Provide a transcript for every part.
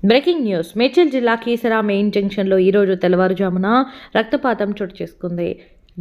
Breaking news. Medchal జిల్లా Keesara main జంక్షన్లో ఈరోజు తెల్లవారుజామున రక్తపాతం చోటు చేసుకుంది.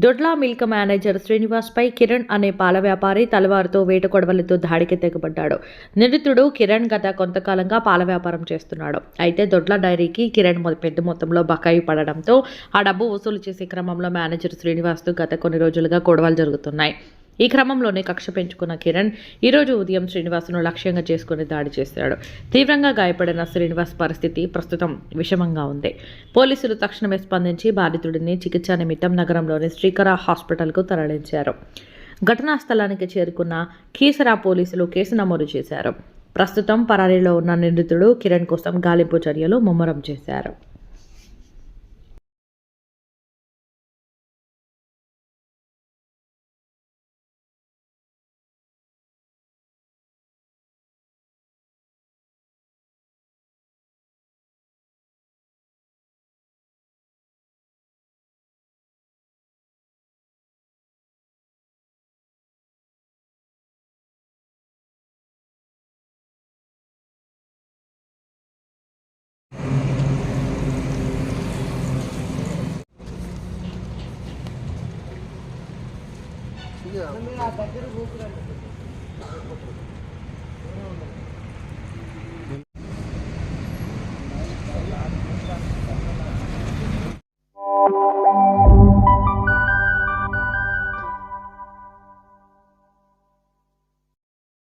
దొడ్ల మిల్క్ మేనేజర్ శ్రీనివాస్పై కిరణ్ అనే పాల వ్యాపారి తలవారుతో వేట కొడవలతో దాడికి తెగబడ్డాడు. నిందితుడు కిరణ్ గత కొంతకాలంగా పాల వ్యాపారం చేస్తున్నాడు. అయితే దొడ్ల డైరీకి కిరణ్ పెద్ద మొత్తంలో బకాయి పడడంతో ఆ డబ్బు వసూలు చేసే క్రమంలో మేనేజర్ శ్రీనివాస్తో గత కొన్ని రోజులుగా గొడవలు జరుగుతున్నాయి. ఈ క్రమంలోనే కక్ష పెంచుకున్న కిరణ్ ఈరోజు ఉదయం శ్రీనివాస్ను లక్ష్యంగా చేసుకుని దాడి చేశాడు. తీవ్రంగా గాయపడిన శ్రీనివాస్ పరిస్థితి ప్రస్తుతం విషమంగా ఉంది. పోలీసులు తక్షణమే స్పందించి బాధితుడిని చికిత్స నిమిత్తం నగరంలోని శ్రీకర హాస్పిటల్కు తరలించారు. ఘటనా స్థలానికి చేరుకున్న కీసరా పోలీసులు కేసు నమోదు చేశారు. ప్రస్తుతం పరారీలో ఉన్న నిందితుడు కిరణ్ కోసం గాలింపు చర్యలు ముమ్మరం చేశారు. దగ్గర